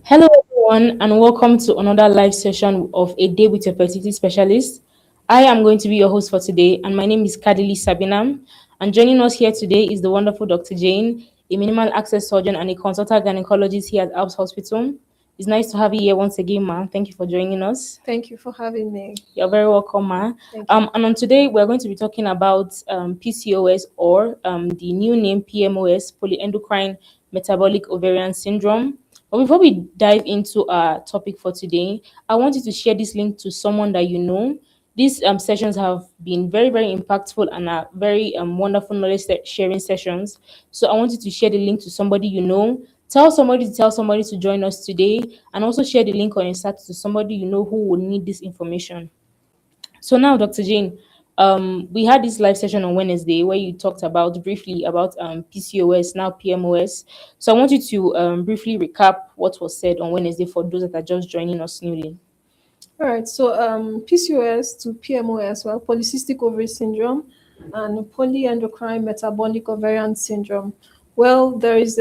Hello, everyone, and welcome to another live session of A Day with your Fertility Specialist. I am going to be your host for today, and my name is Kadili Sabinam. And joining us here today is the wonderful Dr. Jane, a minimal access surgeon and a consultant gynecologist here at Alps Hospital. It's nice to have you here once again, ma. Thank you for joining us. Thank you for having me. You're very welcome, ma. Thank you. And on today, we're going to be talking about PCOS or the new name PMOS, polyendocrine metabolic ovarian syndrome. But before we dive into our topic for today, I want you to share this link to someone that you know. These sessions have been very, very impactful and are very wonderful knowledge sharing sessions. So I want you to share the link to somebody you know. Tell somebody to join us today, and also share the link on your status to somebody you know who will need this information. So now, Dr. Jane, we had this live session on Wednesday where you talked about briefly about PCOS, now PMOS. So I want you to briefly recap what was said on Wednesday for those that are just joining us newly. All right. So PCOS to PMOS, well, polycystic ovary syndrome and polyendocrine metabolic ovarian syndrome. Well, there is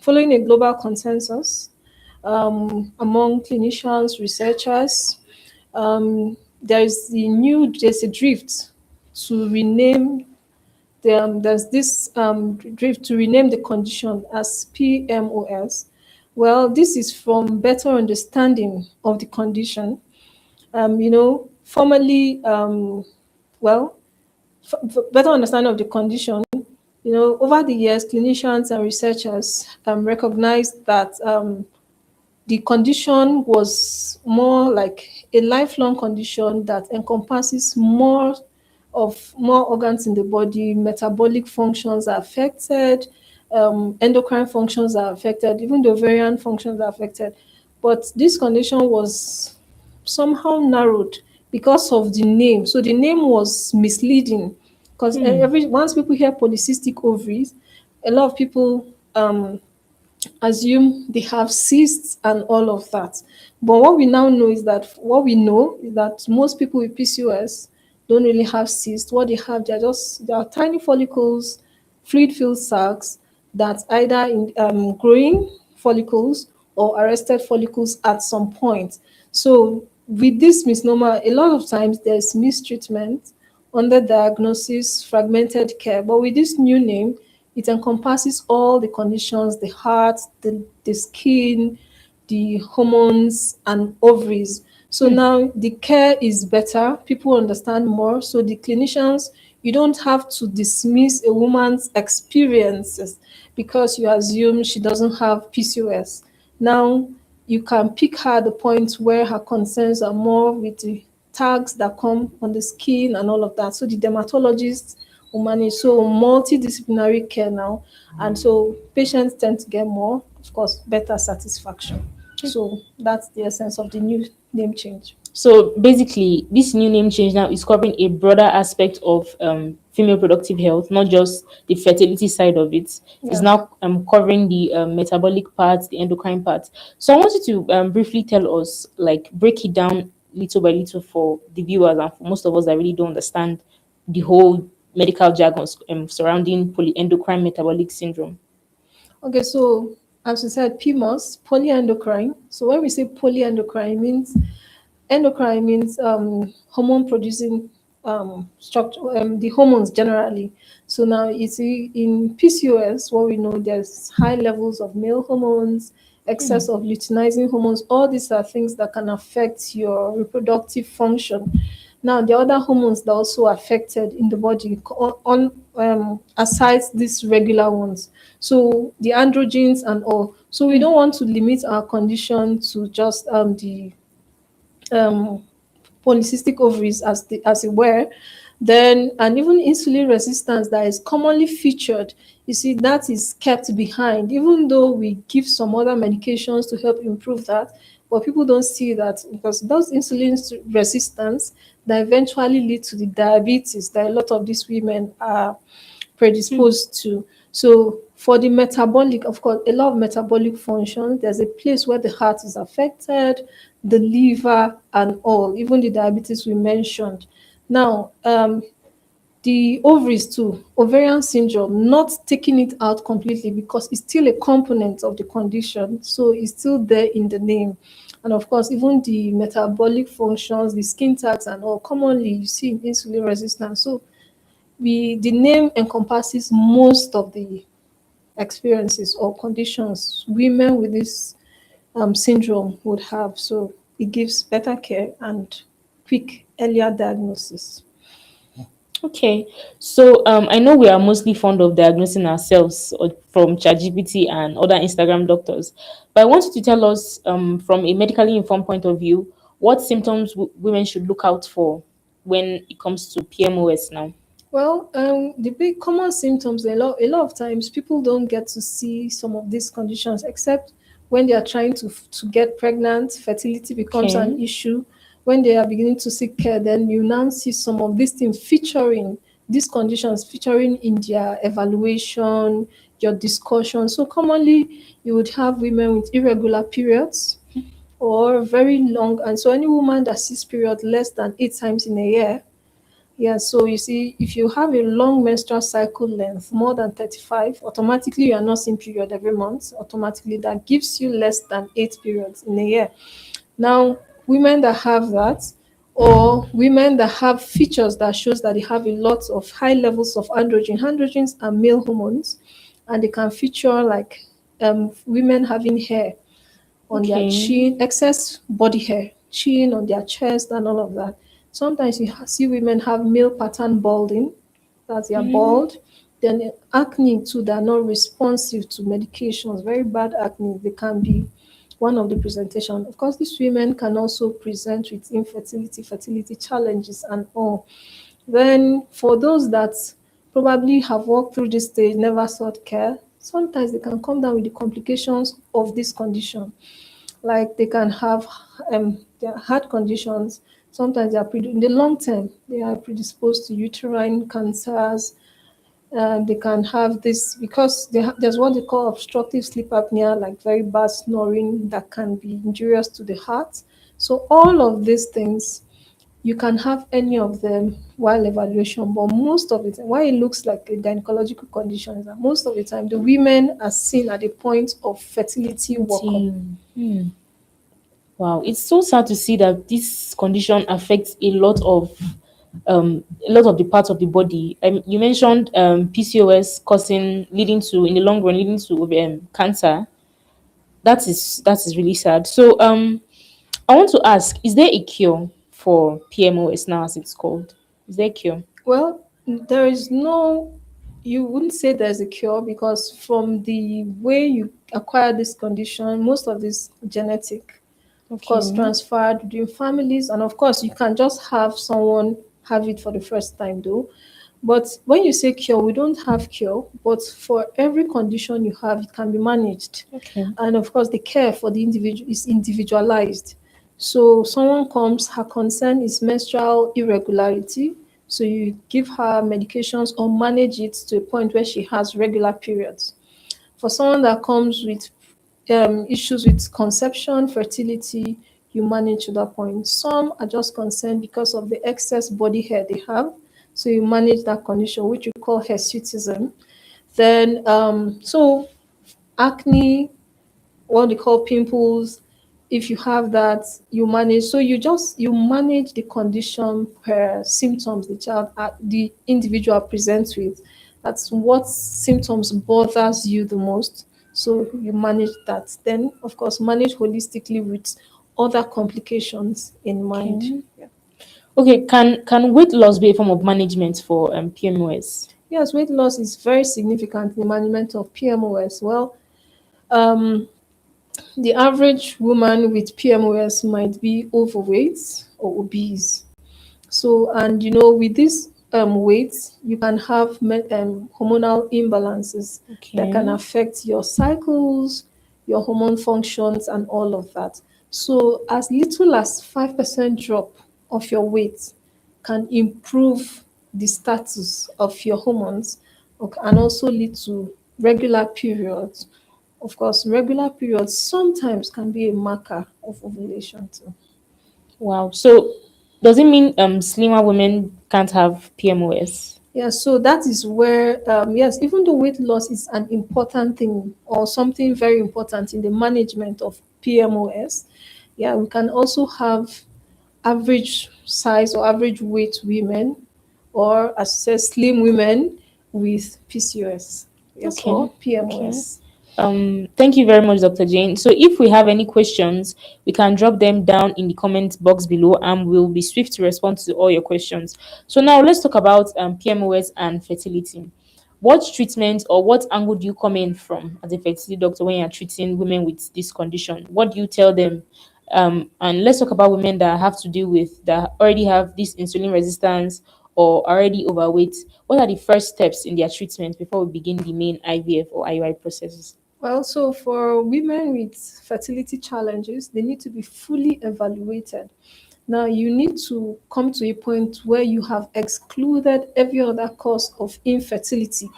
following a global consensus among clinicians, researchers. There's a drift to rename there's this drift to rename the condition as PMOS. Well, this is from better understanding of the condition. Formally, well, better understanding of the condition. Over the years, clinicians and researchers recognized that the condition was more like a lifelong condition that encompasses more organs in the body. Metabolic functions are affected, endocrine functions are affected, even the ovarian functions are affected. But this condition was somehow narrowed because of the name. So the name was misleading because every once people hear polycystic ovaries, a lot of people assume they have cysts and all of that. But what we know is that most people with PCOS don't really have cysts. What they are tiny follicles, fluid-filled sacs that either in growing follicles or arrested follicles at some point. So with this misnomer, a lot of times there's mistreatment, underdiagnosis, fragmented care. But with this new name, it encompasses all the conditions: the heart, the skin, the hormones, and ovaries. So now the care is better, people understand more. So the clinicians, you don't have to dismiss a woman's experiences because you assume she doesn't have PCOS. Now you can pick her the points where her concerns are more with the tags that come on the skin and all of that. So the dermatologist will manage. So multidisciplinary care now. And so patients tend to get more, of course, better satisfaction. So that's the essence of the new name change. So basically, this new name change now is covering a broader aspect of female productive health, not just the fertility side of it. It's Yeah. now covering the metabolic part, the endocrine part. So I want you to briefly tell us, like, break it down little by little for the viewers and for most of us that really don't understand the whole medical jargon surrounding polyendocrine metabolic syndrome. Okay, so as we said, PMOS, polyendocrine. So when we say polyendocrine, means endocrine means hormone producing structure, the hormones generally. So now you see in PCOS, what we know, there's high levels of male hormones, excess of luteinizing hormones. All these are things that can affect your reproductive function. Now, the other hormones that are also affected in the body aside these regular ones. So the androgens and all. So we don't want to limit our condition to just the um, polycystic ovaries as it were. Then, and even insulin resistance that is commonly featured, you see, that is kept behind, even though we give some other medications to help improve that. But people don't see that because those insulin resistance that eventually lead to the diabetes that a lot of these women are predisposed to. So for the metabolic, of course, a lot of metabolic functions, there's a place where the heart is affected, the liver and all, even the diabetes we mentioned. Now, The ovaries too, ovarian syndrome, not taking it out completely because it's still a component of the condition, so it's still there in the name. And of course, even the metabolic functions, the skin tags and all, commonly you see in insulin resistance. So the name encompasses most of the experiences or conditions women with this syndrome would have. So it gives better care and quick earlier diagnosis. Okay, so I know we are mostly fond of diagnosing ourselves from ChatGPT and other Instagram doctors, but I want you to tell us, from a medically informed point of view, what symptoms women should look out for when it comes to PMOS now. Well, the big common symptoms, a lot of times people don't get to see some of these conditions except when they are trying to get pregnant, fertility becomes an Okay, issue. When they are beginning to seek care, then you now see some of these things featuring these conditions featuring in their evaluation, your discussion. So commonly you would have women with irregular periods or very long, and so any woman that sees period less than 8 times in a year. Yeah, so you see, if you have a long menstrual cycle length, more than 35, automatically you are not seeing period every month. Automatically, that gives you less than 8 periods in a year. Now, women that have that, or women that have features that shows that they have a lot of high levels of androgen. Androgens are male hormones, and they can feature like women having hair on their okay, chin, excess body hair, chin on their chest, and all of that. Sometimes you see women have male pattern balding, that they are mm, bald. Then acne too, they are not responsive to medications, very bad acne. They can be one of the presentation. Of course, these women can also present with infertility, fertility challenges, and all. Then for those that probably have walked through this stage, never sought care, sometimes they can come down with the complications of this condition. Like they can have their heart conditions. Sometimes they are in the long term they are predisposed to uterine cancers. They can have this because there's what they call obstructive sleep apnea, like very bad snoring that can be injurious to the heart. So all of these things, you can have any of them while evaluation, but most of it, why it looks like a gynecological condition is that most of the time the women are seen at the point of fertility workup. team. Wow, it's so sad to see that this condition affects a lot of the parts of the body. You mentioned PCOS causing, leading to, in the long run, leading to cancer. That is really sad. So I want to ask: is there a cure for PMOS now, as it's called? Is there a cure? Well, there is no, you wouldn't say there's a cure because from the way you acquire this condition, most of this genetic, of course, Okay, transferred within families. And of course, you can just have someone have it for the first time, though. But when you say cure, we don't have cure, but for every condition you have, it can be managed. okay, And of course, the care for the individual is individualized. So someone comes, her concern is menstrual irregularity. So you give her medications or manage it to a point where she has regular periods. For someone that comes with issues with conception, fertility, you manage to that point. Some are just concerned because of the excess body hair they have. So you manage that condition, which you call hirsutism. Then, so acne, what they call pimples, if you have that, you manage. So you manage the condition per symptoms the child, the individual presents with. That's what symptoms bothers you the most. So you manage that. Then of course manage holistically with other complications in mind. okay. Okay, can weight loss be a form of management for PMOS? Yes, weight loss is very significant in the management of PMOS. Well, um, the average woman with PMOS might be overweight or obese. So, and with this weight, you can have hormonal imbalances that can Okay. affect your cycles, your hormone functions, and all of that. So, as little as 5% drop of your weight can improve the status of your hormones, and also lead to regular periods. Of course, regular periods sometimes can be a marker of ovulation too. Wow. So does it mean slimmer women can't have PMOS? Yeah, so that is where, yes, even though weight loss is an important thing or something very important in the management of PMOS, yeah, we can also have average size or average weight women, or as I said, slim women with PCOS, yes, Okay. or Okay. PMOS. Thank you very much, Dr. Jane. So, if we have any questions, we can drop them down in the comment box below and we'll be swift to respond to all your questions. So, now let's talk about PMOS and fertility. What treatment or what angle do you come in from as a fertility doctor when you're treating women with this condition? What do you tell them? And let's talk about women that have to deal with that already have this insulin resistance or already overweight. What are the first steps in their treatment before we begin the main IVF or IUI processes? Well, so for women with fertility challenges, they need to be fully evaluated. Now, you need to come to a point where you have excluded every other cause of infertility.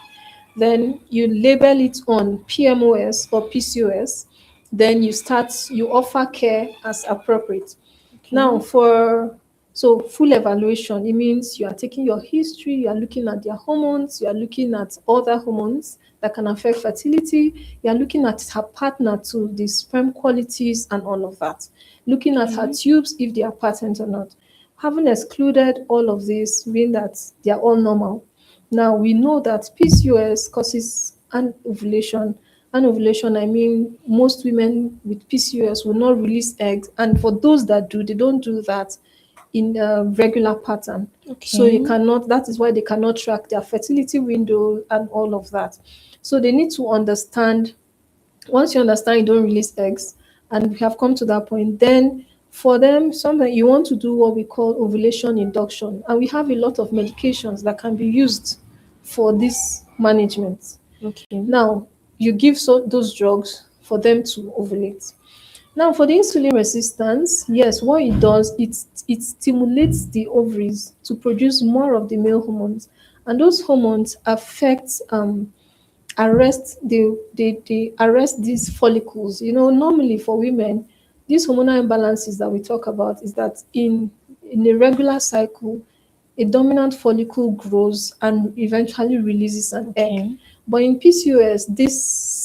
Then you label it on PMOS or PCOS. Then you offer care as appropriate. Now, Okay. for so full evaluation, it means you are taking your history, you are looking at their hormones, you are looking at other hormones that can affect fertility, you are looking at her partner to the sperm qualities and all of that. Looking at her Okay. tubes if they are patent or not. Having excluded all of this, mean that they are all normal. Now we know that PCOS causes anovulation. Anovulation, I mean, most women with PCOS will not release eggs, and for those that do, they don't do that in a regular pattern. So you Okay. cannot. That is why they cannot track their fertility window and all of that. So they need to understand. Once you understand you don't release eggs, and we have come to that point, then for them, sometimes you want to do what we call ovulation induction, and we have a lot of medications that can be used for this management. Okay. Now, you give those drugs for them to ovulate. Now, for the insulin resistance, yes, what it does, it stimulates the ovaries to produce more of the male hormones, and those hormones affect they arrest these follicles. You know, normally for women, these hormonal imbalances that we talk about is that in a regular cycle, a dominant follicle grows and eventually releases an egg. Okay. But in PCOS, this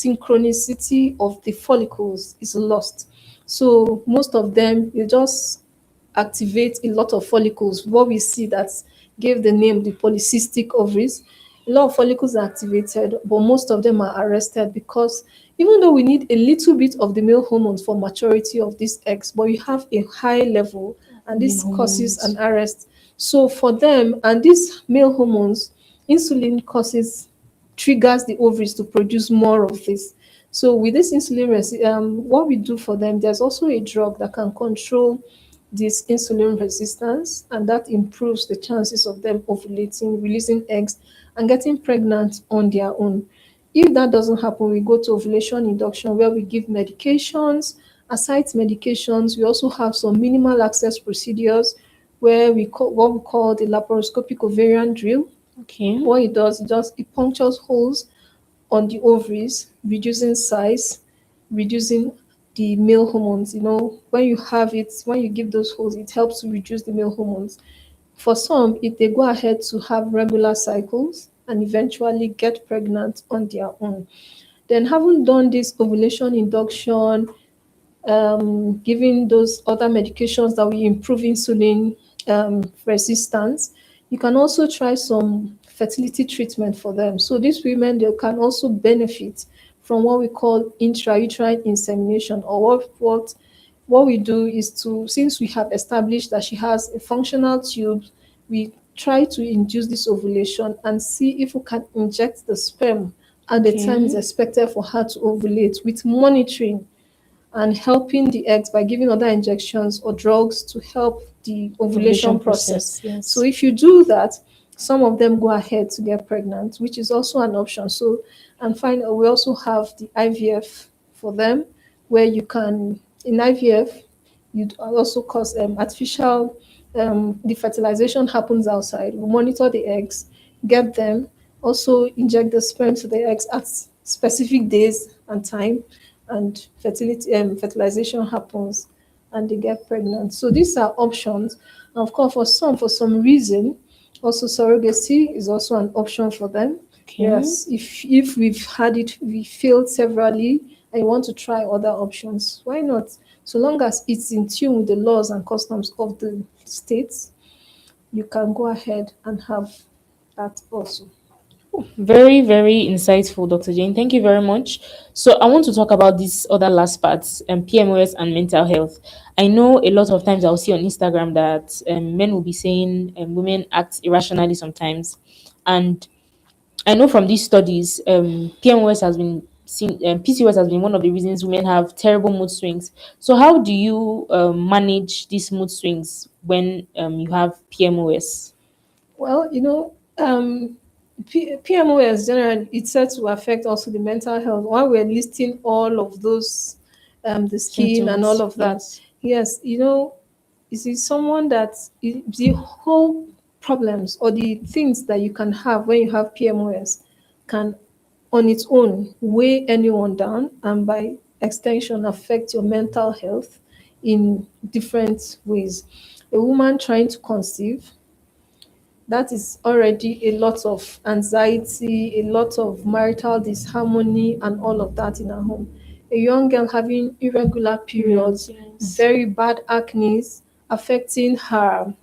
synchronicity of the follicles is lost. So most of them, you just activate a lot of follicles. What we see that gave the name the polycystic ovaries. A lot of follicles are activated, but most of them are arrested because even though we need a little bit of the male hormones for maturity of these eggs, but you have a high level and The this causes an hormones. arrest. So for them, and these male hormones, insulin triggers the ovaries to produce more of this. So with this what we do for them, there's also a drug that can control this insulin resistance, and that improves the chances of them ovulating, releasing eggs, and getting pregnant on their own. If that doesn't happen, we go to ovulation induction where we give medications. Aside medications, we also have some minimal access procedures where we call what we call the laparoscopic ovarian drill. Okay. What it does, it punctures holes on the ovaries, reducing size, reducing the male hormones. You know, when you have it, when you give those holes, it helps to reduce the male hormones. For some, if they go ahead to have regular cycles and eventually get pregnant on their own. Then, having done this ovulation induction, giving those other medications that will improve insulin resistance. You can also try some fertility treatment for them. So these women, they can also benefit from what we call intrauterine insemination, or what we do is to, since we have established that she has a functional tube, we try to induce this ovulation and see if we can inject the sperm at the time is Okay. expected for her to ovulate with monitoring and helping the eggs by giving other injections or drugs to help the ovulation Ovulation process. process. So Yes. if you do that, some of them go ahead to get pregnant, which is also an option. So, and finally, we also have the IVF for them, where you can, in IVF, you also cause artificial, the fertilization happens outside. We monitor the eggs, get them, also inject the sperm to the eggs at specific days and time, and fertilization happens and they get pregnant. So these are options. And of course, for some reason, Also, surrogacy is also an option for them. Okay. Yes, if we've had it, we failed severally, and you want to try other options, why not? So long as it's in tune with the laws and customs of the states, you can go ahead and have that also. Very, very insightful, Dr. Jane. Thank you very much. So, I want to talk about this other last parts, PMOS and mental health. I know a lot of times I'll see on Instagram that men will be saying women act irrationally sometimes. And I know from these studies, PMOS has been seen, PCOS has been one of the reasons women have terrible mood swings. So, how do you manage these mood swings when you have PMOS? Well, PMOS generally it's said to affect also the mental health. While we're listing all of those, the skin and all Symptoms, of that, yes. yes, you see someone that the whole problems or the things that you can have when you have PMOS can on its own weigh anyone down and by extension affect your mental health in different ways. A woman trying to conceive, that is already a lot of anxiety, a lot of marital disharmony, and all of that in her home. A young girl having irregular Periods, periods, yes. very bad acne, affecting her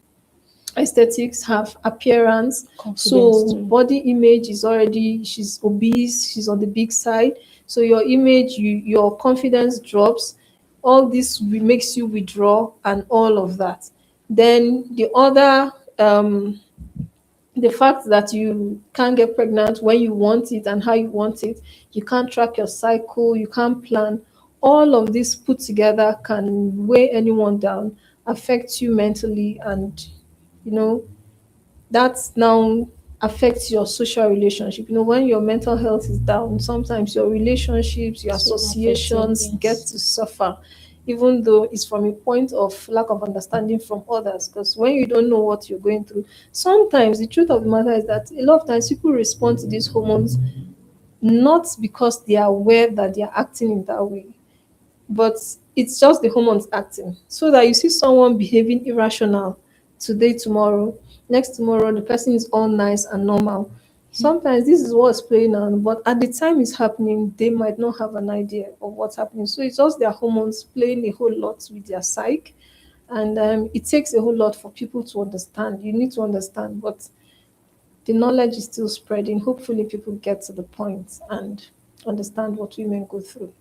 aesthetics, her appearance. Confidence So too. body image is already, she's obese, she's on the big side. So your image, your confidence drops. All this makes you withdraw and all of that. Then the other the fact that you can't get pregnant when you want it and how you want it, you can't track your cycle, you can't plan. All of this put together can weigh anyone down, affect you mentally, and you know that now affects your social relationship. When your mental health is down, sometimes your relationships, your So it's affected, associations get yes. to suffer, even though it's from a point of lack of understanding from others. Because when you don't know what you're going through, sometimes the truth of the matter is that a lot of times people respond to these hormones not because they are aware that they are acting in that way, but it's just the hormones acting. So that you see someone behaving irrational today, tomorrow, next tomorrow, the person is all nice and normal. Sometimes this is what's playing on, but at the time it's happening, they might not have an idea of what's happening. So it's just their hormones playing a whole lot with their psyche. And it takes a whole lot for people to understand. You need to understand, but the knowledge is still spreading. Hopefully, people get to the point and understand what women go through.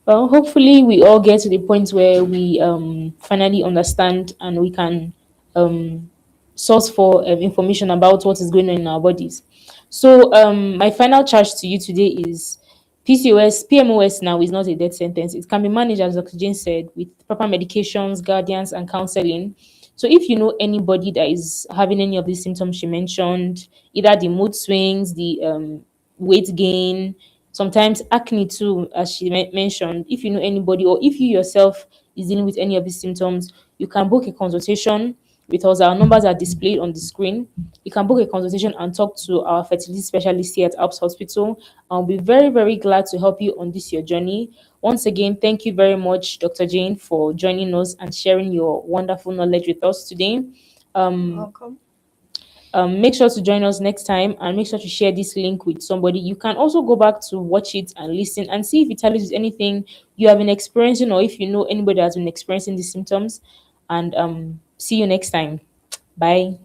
Well, hopefully, we all get to the point where we finally understand and we can um, source for information about what is going on in our bodies. So, my final charge to you today is PCOS, PMOS now is not a death sentence. It can be managed, as Dr. Jane said, with proper medications, guardians, and counseling. So, if you know anybody that is having any of these symptoms she mentioned, either the mood swings, the weight gain, sometimes acne too, as she mentioned, if you know anybody or if you yourself is dealing with any of these symptoms, you can book a consultation with us. Our numbers are displayed on the screen. You can book a consultation and talk to our fertility specialist here at Alps Hospital. I'll be very, very glad to help you on this your journey. Once again, thank you very much, Dr. Jane, for joining us and sharing your wonderful knowledge with us today. Um, Welcome. make sure to join us next time and make sure to share this link with somebody. You can also go back to watch it and listen and see if it tells you anything you have been experiencing or if you know anybody that has been experiencing these symptoms. And see you next time. Bye.